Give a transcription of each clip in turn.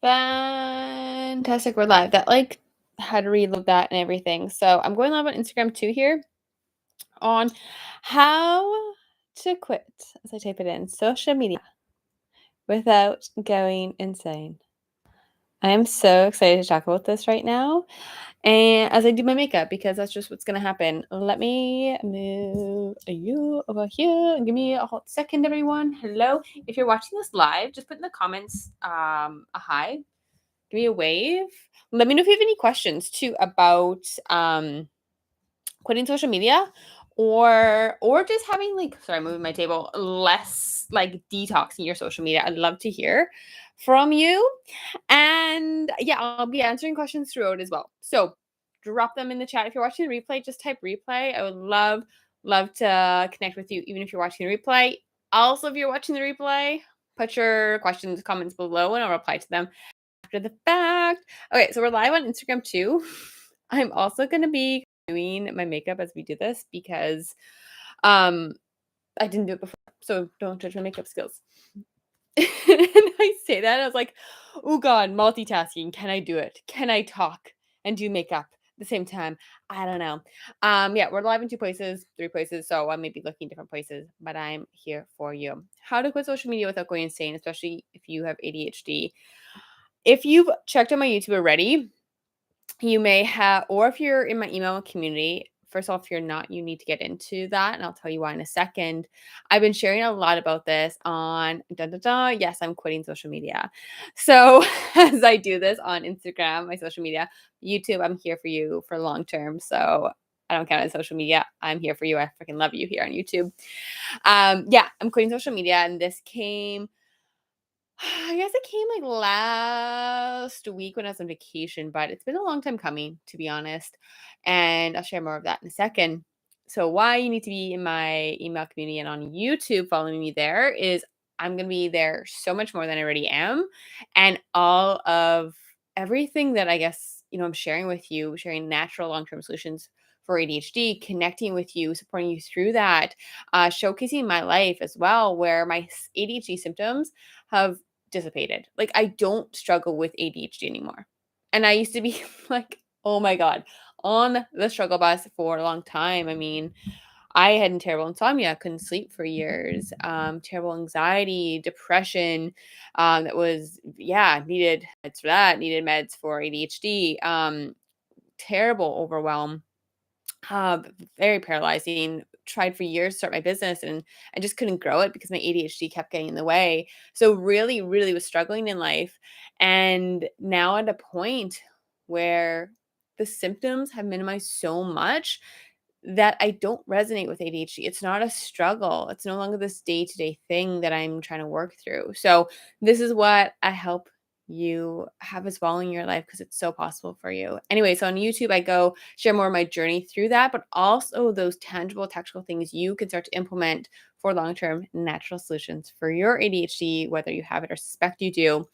Fantastic. We're live. That had to reload that and everything. So I'm going live on Instagram too here on how to quit, as I type it in, social media without going insane. I am so excited to talk about this right now. And as I do my makeup, because that's just what's going to happen. Let me move you over here. Give me a hot second, everyone. Hello. If you're watching this live, just put in the comments a hi. Give me a wave. Let me know if you have any questions too about quitting social media or just having sorry, I'm moving my table, less detoxing your social media. I'd love to hear from you. And yeah, I'll be answering questions throughout as well. So drop them in the chat. If you're watching the replay, just type replay. I would love to connect with you, even if you're watching the replay. Also, if you're watching the replay, put your questions, comments below, and I'll reply to them after the fact. Okay, so we're live on Instagram too. I'm also going to be doing my makeup as we do this because I didn't do it before, so don't judge my makeup skills. And I say that, I was like, oh God, multitasking. Can I do it? Can I talk and do makeup at the same time? I don't know. Yeah, we're live in 2 places, 3 places, so I may be looking different places, but I'm here for you. How to quit social media without going insane, especially if you have ADHD. If you've checked out my YouTube already, you may have, or if you're in my email community, first of all, if you're not, you need to get into that, and I'll tell you why in a second. I've been sharing a lot about this on yes, I'm quitting social media. So as I do this on Instagram, my social media, YouTube, I'm here for you for long term. So I don't count it as social media. I'm here for you. I freaking love you here on YouTube. Yeah, I'm quitting social media, and this came I guess it came last week when I was on vacation, but it's been a long time coming, to be honest. And I'll share more of that in a second. So, why you need to be in my email community and on YouTube following me there is I'm going to be there so much more than I already am. And all of everything that I guess, I'm sharing with you, sharing natural long term solutions for ADHD, connecting with you, supporting you through that, showcasing my life as well, where my ADHD symptoms have dissipated. I don't struggle with ADHD anymore. And I used to be oh my God, on the struggle bus for a long time. I mean, I had terrible insomnia, couldn't sleep for years, terrible anxiety, depression, that was, needed meds for that, needed meds for ADHD, terrible overwhelm, uh, very paralyzing. Tried for years to start my business and I just couldn't grow it because my ADHD kept getting in the way. So really, really was struggling in life. And now at a point where the symptoms have minimized so much that I don't resonate with ADHD. It's not a struggle. It's no longer this day-to-day thing that I'm trying to work through. So this is what I help you have as well in your life because it's so possible for you. Anyway, so on YouTube, I go share more of my journey through that, but also those tangible, tactical things you can start to implement for long-term natural solutions for your ADHD, whether you have it or suspect you do.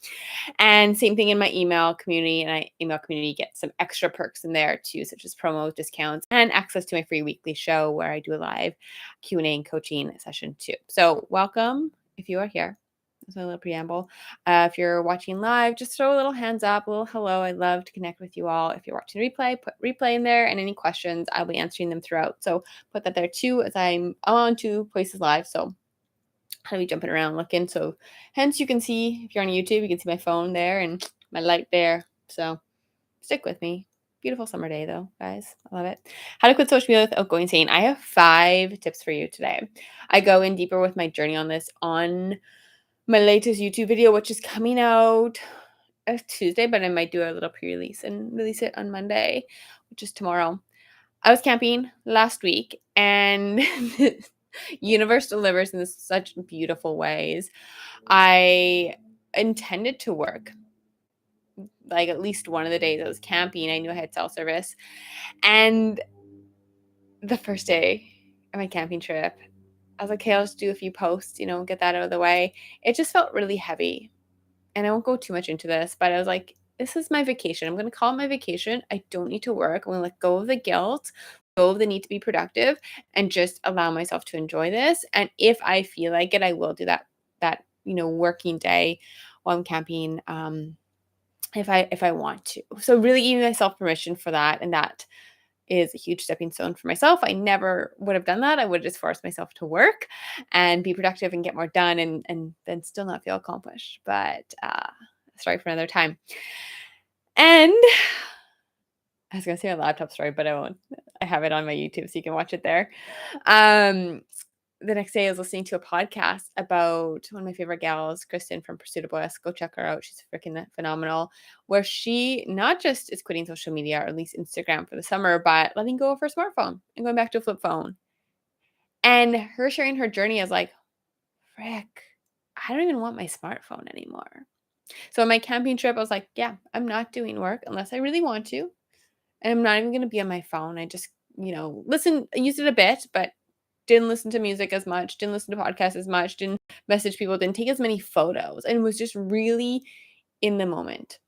And same thing in my email community. And I email community gets some extra perks in there too, such as promos, discounts, and access to my free weekly show where I do a live Q&A and coaching session too. So welcome if you are here. That's my little preamble. If you're watching live, just throw a little hands up, a little hello. I'd love to connect with you all. If you're watching replay, put replay in there, and any questions, I'll be answering them throughout. So put that there too, as I'm on 2 places live. So I'll be jumping around looking. So hence you can see, if you're on YouTube, you can see my phone there and my light there. So stick with me. Beautiful summer day though, guys. I love it. How to quit social media without going insane. I have 5 tips for you today. I go in deeper with my journey on this on my latest YouTube video, which is coming out Tuesday, but I might do a little pre-release and release it on Monday, which is tomorrow. I was camping last week and universe delivers in such beautiful ways. I intended to work at least one of the days I was camping. I knew I had cell service. And the first day of my camping trip, I was like, okay, I'll just do a few posts, get that out of the way. It just felt really heavy. And I won't go too much into this, but I was like, this is my vacation. I'm going to call it my vacation. I don't need to work. I'm going to let go of the guilt, go of the need to be productive, and just allow myself to enjoy this. And if I feel like it, I will do that working day while I'm camping, if I want to. So really giving myself permission for that, and that is a huge stepping stone for myself. I never would have done that. I would have just forced myself to work and be productive and get more done, and then still not feel accomplished. But story for another time. And I was gonna say a laptop story, but I won't. I have it on my YouTube, so you can watch it there. Um, the next day, I was listening to a podcast about one of my favorite gals, Kristen from Pursuit of Bliss. Go check her out; she's freaking phenomenal. Where she not just is quitting social media, or at least Instagram for the summer, but letting go of her smartphone and going back to a flip phone. And her sharing her journey is like, frick, I don't even want my smartphone anymore. So on my camping trip, I was like, yeah, I'm not doing work unless I really want to. And I'm not even gonna be on my phone. I just, I used it a bit, but didn't listen to music as much, didn't listen to podcasts as much, didn't message people, didn't take as many photos, and was just really in the moment.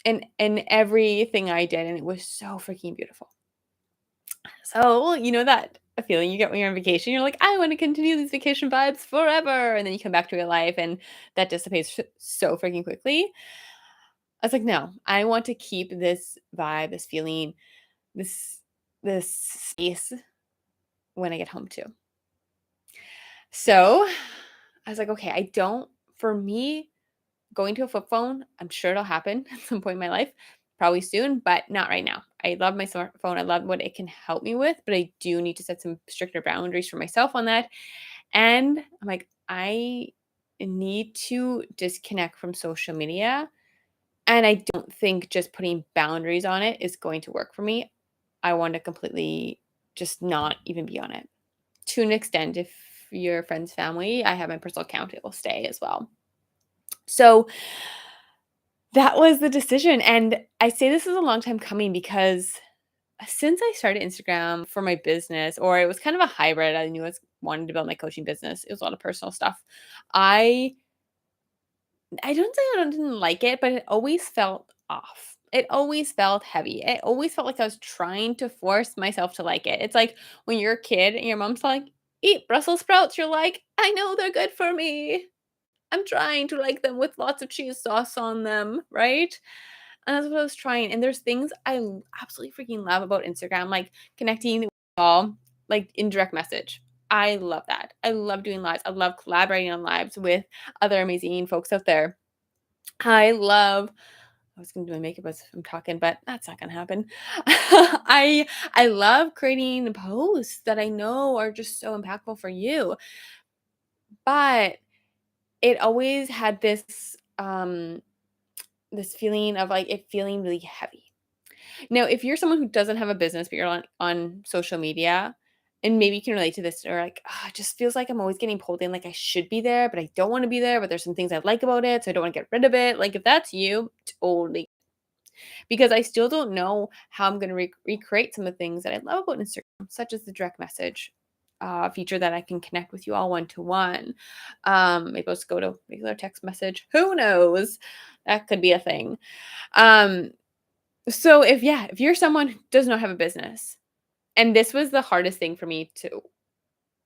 And everything I did, and it was so freaking beautiful. So, you know that a feeling you get when you're on vacation, you're like, I want to continue these vacation vibes forever. And then you come back to real life and that dissipates so freaking quickly. I was like, no, I want to keep this vibe, this feeling, this this space when I get home too. So I was like, okay, for me, going to a flip phone, I'm sure it'll happen at some point in my life, probably soon, but not right now. I love my smartphone. I love what it can help me with, but I do need to set some stricter boundaries for myself on that. And I'm like, I need to disconnect from social media. And I don't think just putting boundaries on it is going to work for me. I want to completely just not even be on it. To an extent, if your friend's family, I have my personal account, it will stay as well. So that was the decision. And I say this is a long time coming because since I started Instagram for my business, or it was kind of a hybrid, I knew I wanted to build my coaching business. It was a lot of personal stuff. I I don't say I didn't like it, but it always felt off. It always felt heavy. It always felt like I was trying to force myself to like it. It's like when you're a kid and your mom's like, eat Brussels sprouts. You're like, I know they're good for me. I'm trying to like them with lots of cheese sauce on them, right? And that's what I was trying. And there's things absolutely freaking love about Instagram, like connecting with all, like in direct message. I love that. I love doing lives. I love collaborating on lives with other amazing folks out there. I was gonna do my makeup as I'm talking, but that's not gonna happen. I love creating posts that I know are just so impactful for you. But it always had this feeling of like it feeling really heavy. Now, if you're someone who doesn't have a business, but you're on social media, and maybe you can relate to this, or like, it just feels like I'm always getting pulled in, like I should be there, but I don't want to be there, but there's some things I like about it, so I don't want to get rid of it. Like, if that's you, totally. Because I still don't know how I'm going to recreate some of the things that I love about Instagram, such as the direct message feature that I can connect with you all one to one. Maybe let's go to regular text message. Who knows? That could be a thing. Um, so if you're someone who does not have a business, and this was the hardest thing for me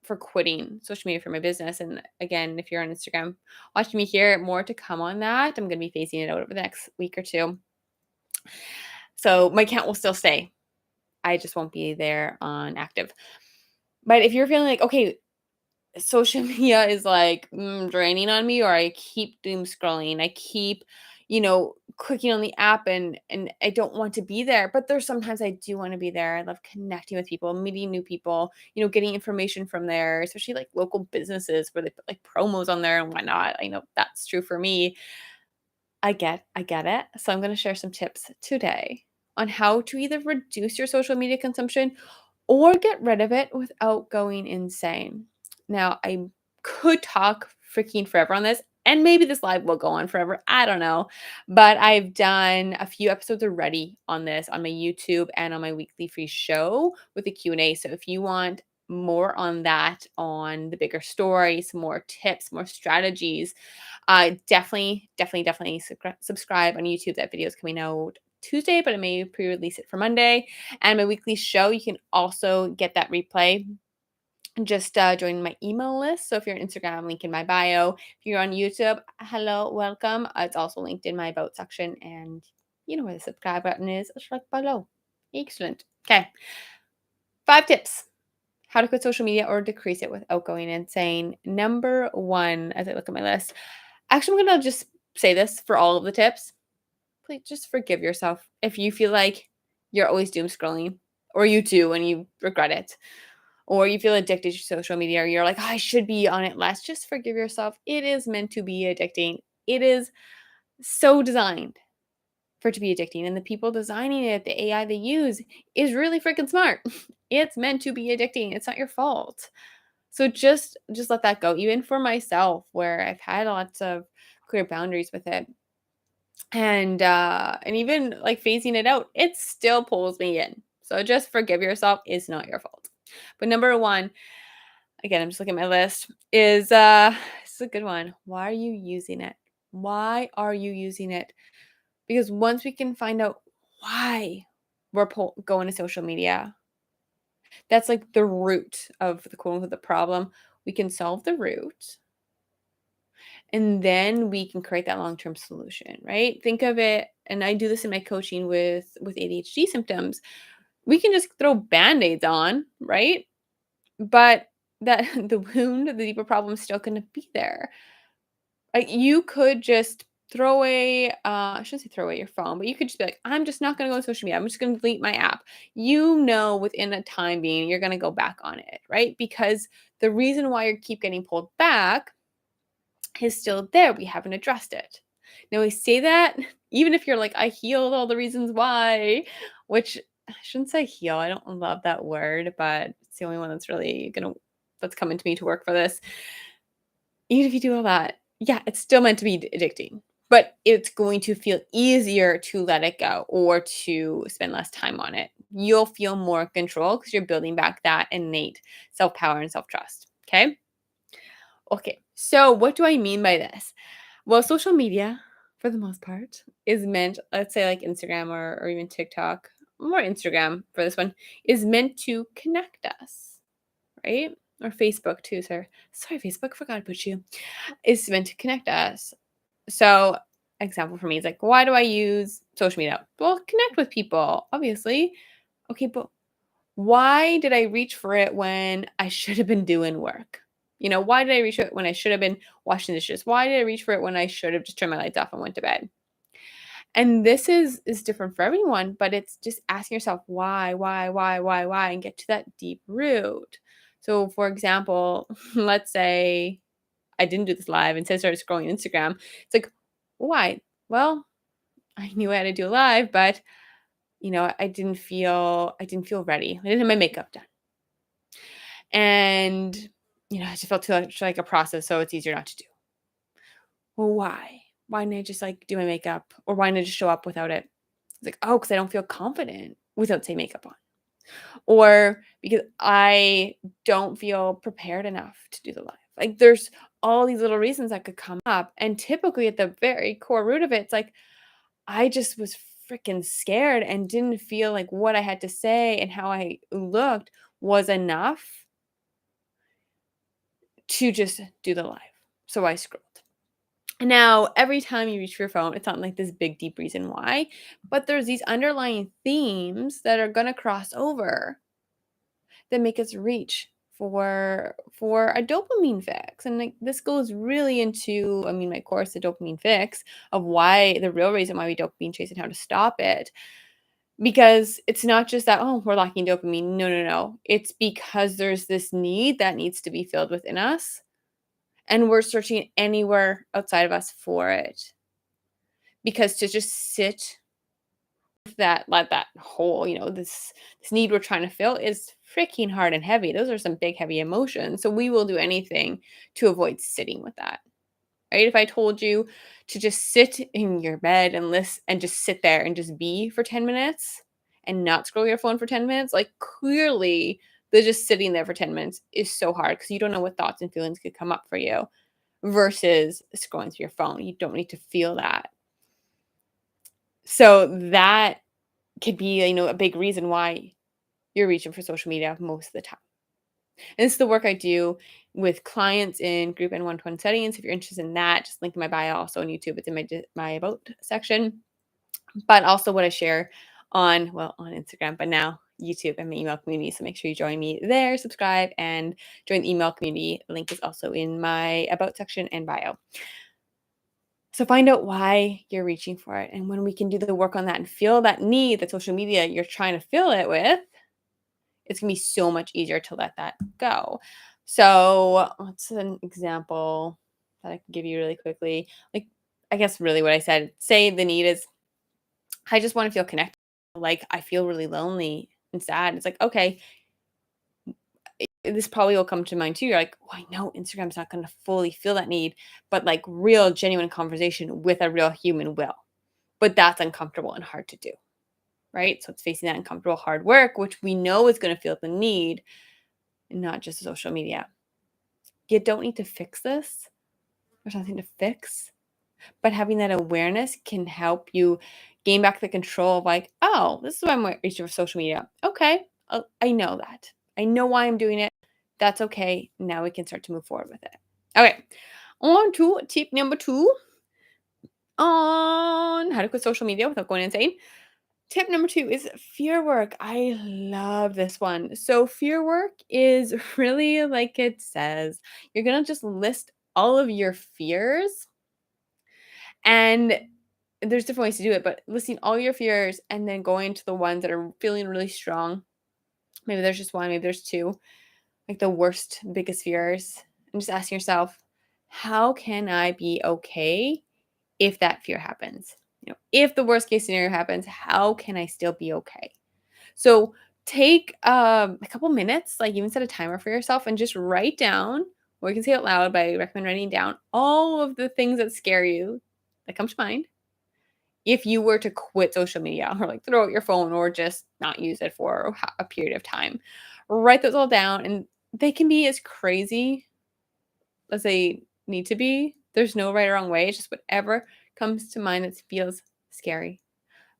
for quitting social media for my business. And again, if you're on Instagram watching me here, more to come on that. I'm going to be phasing it out over the next week or two. So my account will still stay. I just won't be there on active. But if you're feeling like, okay, social media is like draining on me, or I keep doom scrolling, I keep, clicking on the app, and I don't want to be there, but there's sometimes I do want to be there. I love connecting with people, meeting new people, getting information from there, especially like local businesses where they put like promos on there and whatnot. I know that's true for me. I get it. So I'm going to share some tips today on how to either reduce your social media consumption or get rid of it without going insane. Now, I could talk freaking forever on this, and maybe this live will go on forever. I don't know. But I've done a few episodes already on this on my YouTube and on my weekly free show with a Q&A. So if you want more on that, on the bigger story, some more tips, more strategies, definitely subscribe on YouTube. That video is coming out Tuesday, but I may pre-release it for Monday. And my weekly show, you can also get that replay just join my email list. So if you're on Instagram, link in my bio. If you're on YouTube, hello, welcome. It's also linked in my about section, and you know where the subscribe button is. It's right below. Excellent. Okay, 5 tips how to quit social media or decrease it without going insane. Number one, as I look at my list, actually, I'm gonna just say this for all of the tips. Please just forgive yourself if you feel like you're always doom scrolling, or you do and you regret it, or you feel addicted to social media, or you're like, "Oh, I should be on it less." Just forgive yourself. It is meant to be addicting. It is so designed for it to be addicting. And the people designing it, the AI they use, is really freaking smart. It's meant to be addicting. It's not your fault. So just let that go. Even for myself, where I've had lots of clear boundaries with it. And even like phasing it out, it still pulls me in. So just forgive yourself. It's not your fault. But number one, again, I'm just looking at my list, is this is a good one. Why are you using it? Why are you using it? Because once we can find out why we're going to social media, that's like the root of the quote unquote the problem. We can solve the root, and then we can create that long-term solution, right? Think of it, and I do this in my coaching with ADHD symptoms. We can just throw band-aids on, right? But that the wound, the deeper problem is still going to be there. Like you could just throw away, I shouldn't say throw away your phone, but you could just be like, I'm just not going to go on social media. I'm just going to delete my app. You know, within a time being, you're going to go back on it, right? Because the reason why you keep getting pulled back is still there. We haven't addressed it. Now, we say that even if you're like, I healed all the reasons why, which I shouldn't say heal. I don't love that word, but it's the only one that's really that's coming to me to work for this. Even if you do all that, yeah, it's still meant to be addicting, but it's going to feel easier to let it go or to spend less time on it. You'll feel more in control because you're building back that innate self power and self trust. Okay. Okay. So, what do I mean by this? Well, social media, for the most part, is meant, let's say like Instagram or even TikTok, more Instagram for this one, is meant to connect us, right? Or Facebook too, sir. Sorry, Facebook, forgot to put you. Is meant to connect us. So, example for me is like, why do I use social media? Well, connect with people, obviously. Okay, but why did I reach for it when I should have been doing work? You know, why did I reach for it when I should have been washing dishes? Why did I reach for it when I should have just turned my lights off and went to bed? And this is different for everyone, but it's just asking yourself why, and get to that deep root. So, for example, let's say I didn't do this live. Instead, I started scrolling Instagram. It's like, why? Well, I knew I had to do a live, but I didn't feel ready. I didn't have my makeup done, and I just felt too much like a process, so it's easier not to do. Well, why? Why didn't I just like do my makeup, or why didn't I just show up without it? It's like, oh, because I don't feel confident without say makeup on, or because I don't feel prepared enough to do the live. Like there's all these little reasons that could come up. And typically at the very core root of it, it's like I just was freaking scared and didn't feel like what I had to say and how I looked was enough to just do the live. So I scrolled. Now, every time you reach for your phone, it's not like this big, deep reason why, but there's these underlying themes that are going to cross over that make us reach for a dopamine fix. And like this goes really into, I mean, my course, the dopamine fix, of why the real reason why we dopamine chase and how to stop it. Because it's not just that, oh, we're lacking dopamine. No, no, no. It's because there's this need that needs to be filled within us. And we're searching anywhere outside of us for it. Because to just sit that let that hole, this need we're trying to fill is freaking hard and heavy. Those are some big heavy emotions. So we will do anything to avoid sitting with that. Right? If I told you to just sit in your bed and listen and just sit there and just be for 10 minutes and not scroll your phone for 10 minutes, like clearly the just sitting there for 10 minutes is so hard because you don't know what thoughts and feelings could come up for you versus scrolling through your phone. You don't need to feel that. So that could be, a big reason why you're reaching for social media most of the time. And this is the work I do with clients in group and one-to-one settings. If you're interested in that, just link in my bio, also on YouTube. It's in my about section. But also what I share on Instagram, but now YouTube and my email community. So make sure you join me there, subscribe, and join the email community. The link is also in my about section and bio. So find out why you're reaching for it. And when we can do the work on that and feel that need that social media you're trying to fill it with, it's going to be so much easier to let that go. So what's an example that I can give you really quickly? Like, I guess really what I said, say the need is, I just want to feel connected. Like, I feel really lonely and sad. It's like, okay, this probably will come to mind too. You're like, oh, I know Instagram's not going to fully fill that need, but like real, genuine conversation with a real human will. But that's uncomfortable and hard to do, right? So it's facing that uncomfortable, hard work, which we know is going to feel the need, and not just social media. You don't need to fix this. There's nothing to fix. But having that awareness can help you gain back the control of like, oh, this is why I'm reaching for social media. Okay, I know that. I know why I'm doing it. That's okay. Now we can start to move forward with it. Okay, on to tip number 2 on how to quit social media without going insane. Tip number 2 is fear work. I love this one. So fear work is really like it says. You're going to just list all of your fears, and there's different ways to do it, but listing all your fears and then going to the ones that are feeling really strong. Maybe there's just one, maybe there's two, like the worst, biggest fears. And just asking yourself, how can I be okay if that fear happens? If the worst case scenario happens, how can I still be okay? So take a couple minutes, like even set a timer for yourself and just write down, or you can say it out loud, but I recommend writing down all of the things that scare you that come to mind if you were to quit social media or like throw out your phone or just not use it for a period of time. Write those all down, and they can be as crazy as they need to be. There's no right or wrong way. It's just whatever comes to mind that feels scary.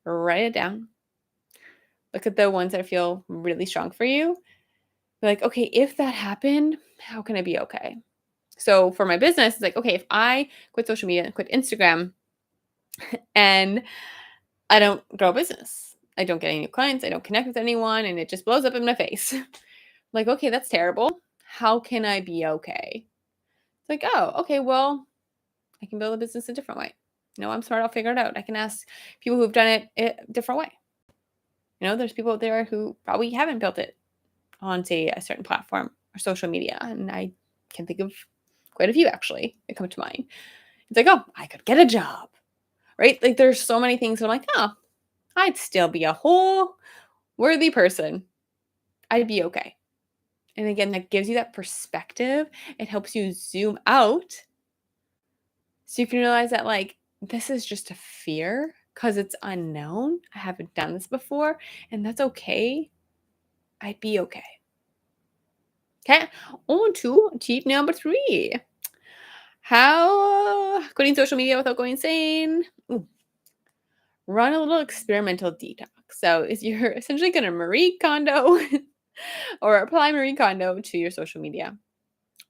Write it down. Look at the ones that feel really strong for you. Be like, okay, if that happened, how can I be okay? So for my business, it's like, okay, if I quit social media and quit Instagram and I don't grow a business, I don't get any new clients, I don't connect with anyone, and it just blows up in my face. Like, okay, that's terrible. How can I be okay? It's like, oh, okay, well, I can build a business a different way. I'm smart, I'll figure it out. I can ask people who've done it a different way. There's people out there who probably haven't built it on, say, a certain platform or social media. And I can think of quite a few actually that come to mind. It's like, oh, I could get a job, right? Like there's so many things I'm like, oh, I'd still be a whole worthy person. I'd be okay. And again, that gives you that perspective. It helps you zoom out so you can realize that like, this is just a fear because it's unknown. I haven't done this before, and that's okay. I'd be okay. Okay, on to tip number 3. How quitting social media without going insane. Run a little experimental detox. So you're essentially going to Marie Kondo or apply Marie Kondo to your social media.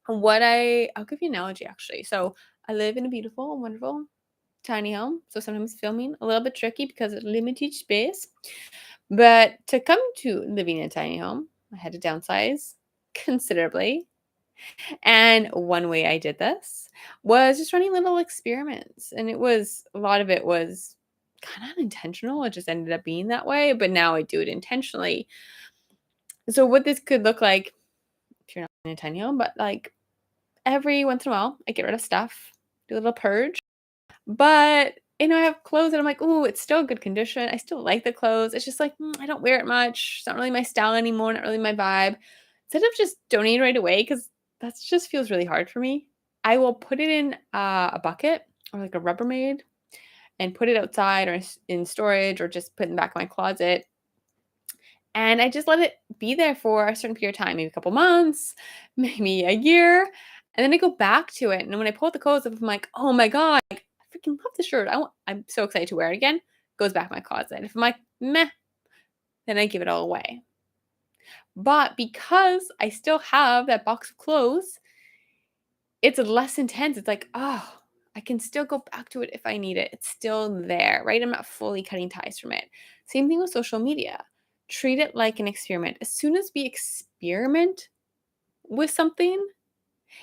I'll give you an analogy actually. So I live in a beautiful, wonderful, tiny home. So sometimes filming a little bit tricky because of limited space. But to come to living in a tiny home, I had to downsize considerably. And one way I did this was just running little experiments. And a lot of it was kind of unintentional. It just ended up being that way. But now I do it intentionally. So what this could look like, if you're not in a tiny home, but like every once in a while, I get rid of stuff, do a little purge. But, I have clothes that I'm like, oh, it's still good condition. I still like the clothes. It's just like, I don't wear it much. It's not really my style anymore. Not really my vibe. Instead of just donating right away, because that just feels really hard for me, I will put it in a bucket or like a Rubbermaid and put it outside or in storage or just put it in the back of my closet. And I just let it be there for a certain period of time, maybe a couple months, maybe a year. And then I go back to it. And when I pull out the clothes, I'm like, oh my God, I freaking love this shirt. I'm so excited to wear it again. Goes back in my closet. If I'm like, meh, then I give it all away. But because I still have that box of clothes, it's less intense. It's like, oh, I can still go back to it if I need it. It's still there, right? I'm not fully cutting ties from it. Same thing with social media. Treat it like an experiment. As soon as we experiment with something,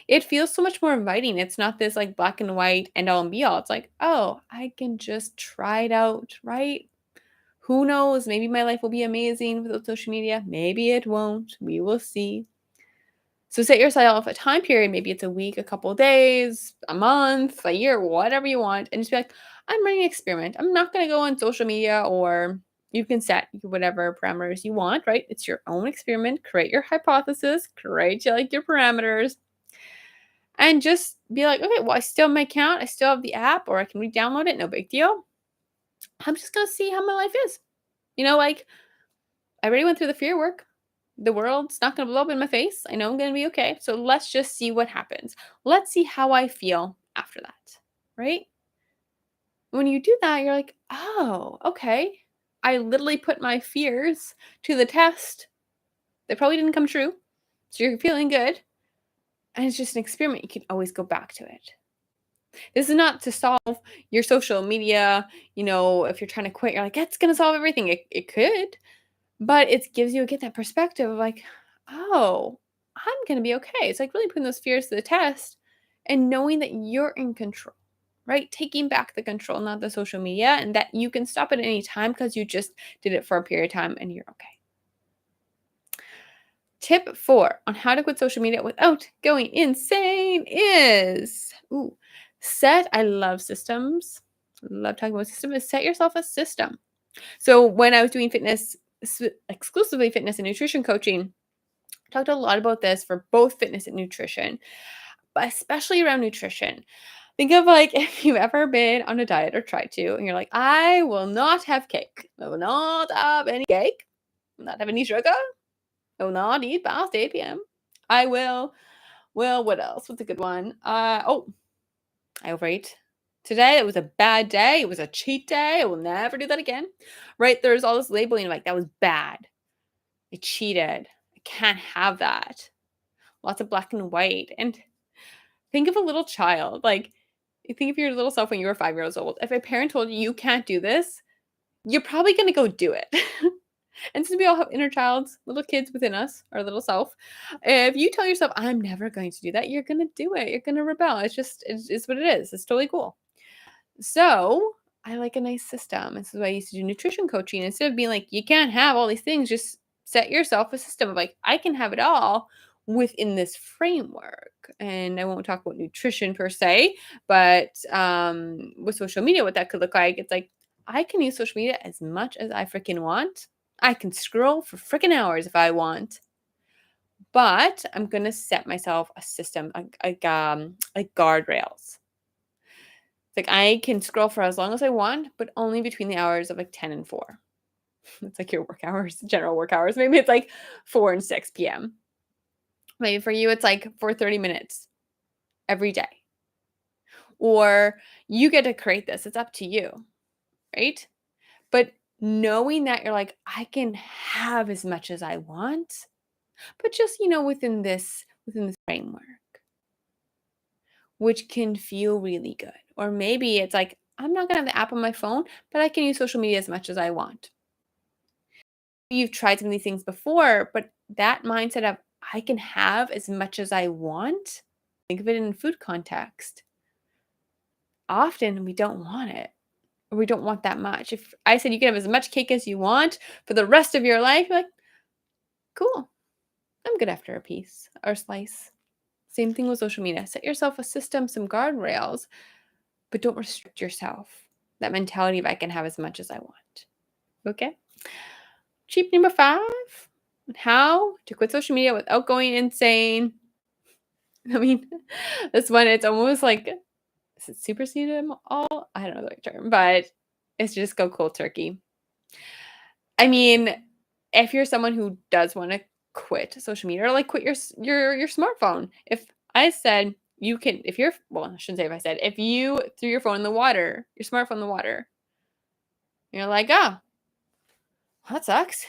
it feels so much more inviting. It's not this like black and white end all and be all. It's like, oh, I can just try it out, right? Who knows? Maybe my life will be amazing without social media. Maybe it won't. We will see. So set yourself a time period. Maybe it's a week, a couple days, a month, a year, whatever you want. And just be like, I'm running an experiment. I'm not going to go on social media, or you can set whatever parameters you want, right? It's your own experiment. Create your hypothesis, create your parameters, and just be like, okay, well, I still have my account. I still have the app, or I can re-download it. No big deal. I'm just going to see how my life is. Like I already went through the fear work. The world's not going to blow up in my face. I know I'm going to be okay. So let's just see what happens. Let's see how I feel after that, right? When you do that, you're like, oh, okay. I literally put my fears to the test. They probably didn't come true. So you're feeling good. And it's just an experiment. You can always go back to it. This is not to solve your social media. If you're trying to quit, you're like, it's going to solve everything. It could. But it gives you, that perspective of like, oh, I'm going to be okay. It's like really putting those fears to the test and knowing that you're in control, right? Taking back the control, not the social media, and that you can stop at any time because you just did it for a period of time and you're okay. Tip 4 on how to quit social media without going insane is, I love systems. Love talking about systems. Set yourself a system. So when I was doing exclusively fitness and nutrition coaching, I talked a lot about this for both fitness and nutrition, but especially around nutrition. Think of if you've ever been on a diet or tried to, and you're like, I will not have cake. I will not have any cake. I will not have any sugar. I will not eat past 8 p.m. I will. Well, what else? What's a good one? I overeat. Today, it was a bad day. It was a cheat day. I will never do that again. Right? There's all this labeling like that was bad. I cheated. I can't have that. Lots of black and white. And think of a little child. Think of your little self when you were 5 years old. If a parent told you you can't do this, you're probably going to go do it. And since we all have inner childs, little kids within us, our little self, if you tell yourself, I'm never going to do that, you're going to do it. You're going to rebel. It's what it is. It's totally cool. So I like a nice system. This is why I used to do nutrition coaching. Instead of being like, you can't have all these things, just set yourself a system of I can have it all within this framework. And I won't talk about nutrition per se, but with social media, what that could look like, it's I can use social media as much as I freaking want. I can scroll for freaking hours if I want. But I'm going to set myself a system, like guardrails. It's I can scroll for as long as I want, but only between the hours of 10 and 4. It's your work hours, general work hours. Maybe it's 4 and 6 p.m. Maybe for you, it's for 30 minutes every day. Or you get to create this. It's up to you, right? But knowing that you're I can have as much as I want, but just, within this framework, which can feel really good. Or maybe it's I'm not going to have the app on my phone, but I can use social media as much as I want. You've tried some of these things before, but that mindset of I can have as much as I want, think of it in food context. Often we don't want it, or we don't want that much. If I said you can have as much cake as you want for the rest of your life, you're cool. I'm good after a piece or slice. Same thing with social media. Set yourself a system, some guardrails, but don't restrict yourself. That mentality of I can have as much as I want. Okay? Cheap number 5, how to quit social media without going insane. I mean, this one, it's almost is it supersede them all? I don't know the right term, but it's just go cold turkey. I mean, if you're someone who does want to quit social media or quit your smartphone, if I said you can, I shouldn't say if you threw your phone in the water, your smartphone in the water, you're oh, that sucks.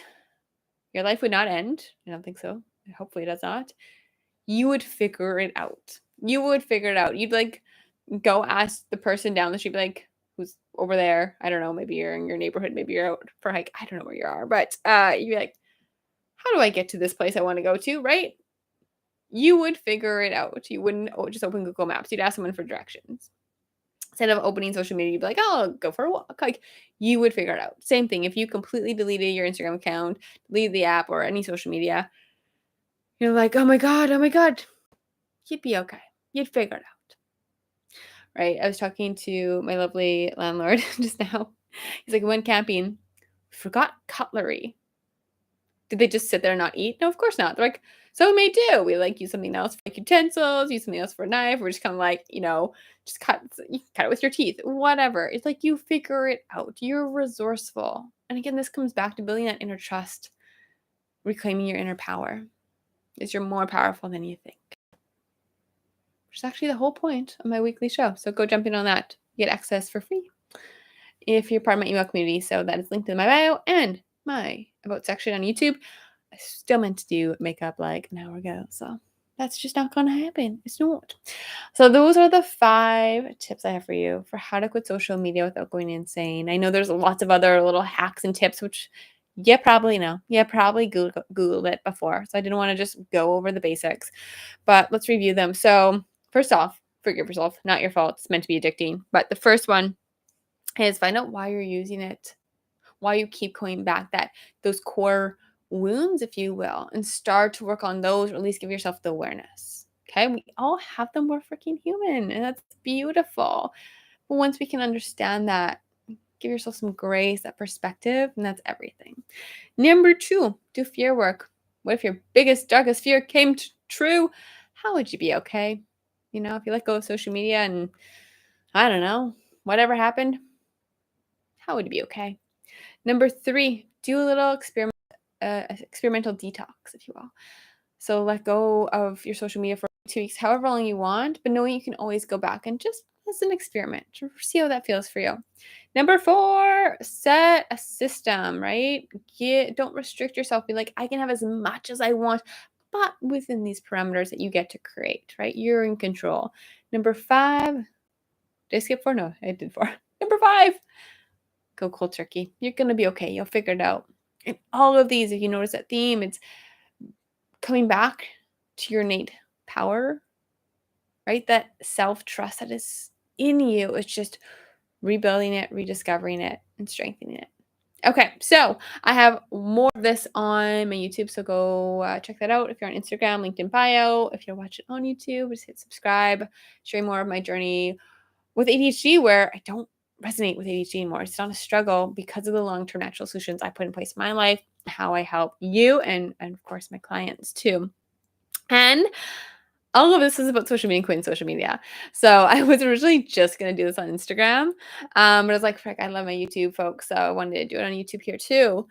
your life would not end. I don't think so. Hopefully it does not. You would figure it out. You would figure it out. You'd like go ask the person down the street, like, who's over there. I don't know. Maybe you're in your neighborhood. Maybe you're out for a hike. I don't know where you are, but you'd be like, how do I get to this place I want to go to? Right? You would figure it out. You wouldn't just open Google Maps. You'd ask someone for directions. Instead of opening social media, you'd be like, oh, I'll go for a walk. Like, you would figure it out. Same thing. If you completely deleted your Instagram account, deleted the app or any social media, you're like, oh my God, you'd be okay. You'd figure it out. Right? I was talking to my lovely landlord just now. He's like, went camping, forgot cutlery. Did they just sit there and not eat? No, of course not. They're like, so we may do. We like use something else for like utensils, use something else for a knife. We're just kind of like, just you cut it with your teeth, whatever. It's like you figure it out. You're resourceful. And again, this comes back to building that inner trust, reclaiming your inner power. Is you're more powerful than you think. Which is actually the whole point of my weekly show. So go jump in on that. Get access for free if you're part of my email community. So that is linked in my bio and my about section on YouTube. I still meant to do makeup like an hour ago. So that's just not going to happen. It's not. So those are the 5 tips I have for you for how to quit social media without going insane. I know there's lots of other little hacks and tips, which you probably know. You probably Googled it before. So I didn't want to just go over the basics. But let's review them. So first off, forgive yourself. Not your fault. It's meant to be addicting. But the first one is find out why you're using it, why you keep going back, those core wounds, if you will, and start to work on those, or at least give yourself the awareness. Okay, we all have them. We're freaking human, and that's beautiful. But once we can understand that, give yourself some grace, that perspective, and that's everything. Number 2, do fear work. What if your biggest, darkest fear came true? How would you be okay? If you let go of social media and I don't know, whatever happened, how would you be okay? Number 3, do a little experimental detox, if you will. So let go of your social media for 2 weeks, however long you want, but knowing you can always go back and just as an experiment to see how that feels for you. Number 4, set a system, right? Don't restrict yourself. Be like, I can have as much as I want, but within these parameters that you get to create, right? You're in control. Number 5, did I skip 4? No, I did 4. Number 5, go cold turkey. You're going to be okay. You'll figure it out. And all of these, if you notice that theme, it's coming back to your innate power, right? That self-trust that is in you. It's just rebuilding it, rediscovering it, and strengthening it. Okay, so I have more of this on my YouTube, so go check that out. If you're on Instagram, linked in bio. If you're watching on YouTube, just hit subscribe. Sharing more of my journey with ADHD, where I don't resonate with ADHD anymore. It's not a struggle because of the long-term natural solutions I put in place in my life, how I help you, and of course my clients too. And all of this is about social media and quitting social media. So I was originally just going to do this on Instagram, but I was like, frick, I love my YouTube folks, so I wanted to do it on YouTube here too.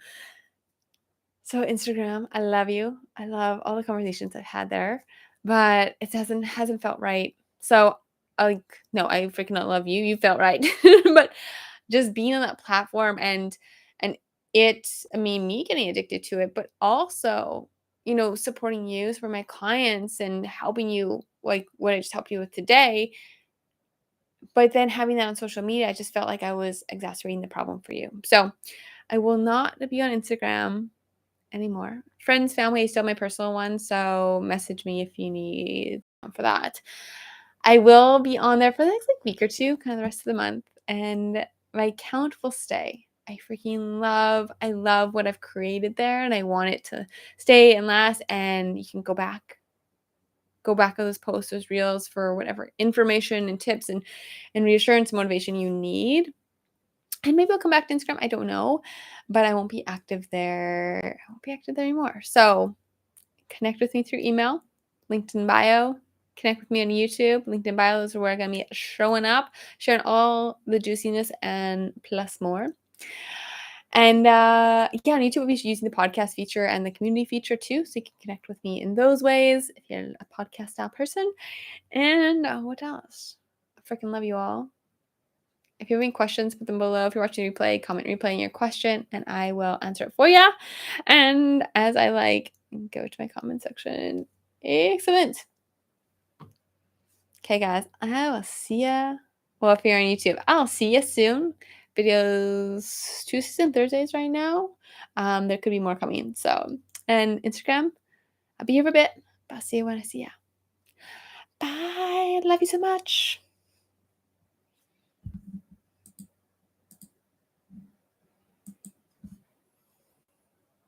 So Instagram, I love you. I love all the conversations I've had there, but it hasn't felt right. So no, I freaking not love you. You felt right. But just being on that platform and me getting addicted to it, but also, supporting you for my clients and helping you like what I just helped you with today. But then having that on social media, I just felt like I was exacerbating the problem for you. So I will not be on Instagram anymore. Friends, family is still my personal one, so message me if you need for that. I will be on there for the next week or 2, kind of the rest of the month, and my account will stay. I love what I've created there, and I want it to stay and last, and you can go back on those posts, those reels for whatever information and tips and reassurance, motivation you need. And maybe I'll come back to Instagram. I don't know, but I won't be active there. I won't be active there anymore. So connect with me through email, linked in bio. Connect with me on YouTube. LinkedIn bio is where I'm going to be showing up, sharing all the juiciness and plus more. And on YouTube, we'll be using the podcast feature and the community feature too, so you can connect with me in those ways if you're a podcast style person. And what else? I freaking love you all. If you have any questions, put them below. If you're watching replay, comment replay in your question, and I will answer it for you. And as I go to my comment section. Excellent. Okay, guys, I will see ya. Well, if you're on YouTube, I'll see you soon. Videos Tuesdays and Thursdays right now. There could be more coming. So, and Instagram, I'll be here for a bit. But I'll see you when I see ya. Bye. Love you so much.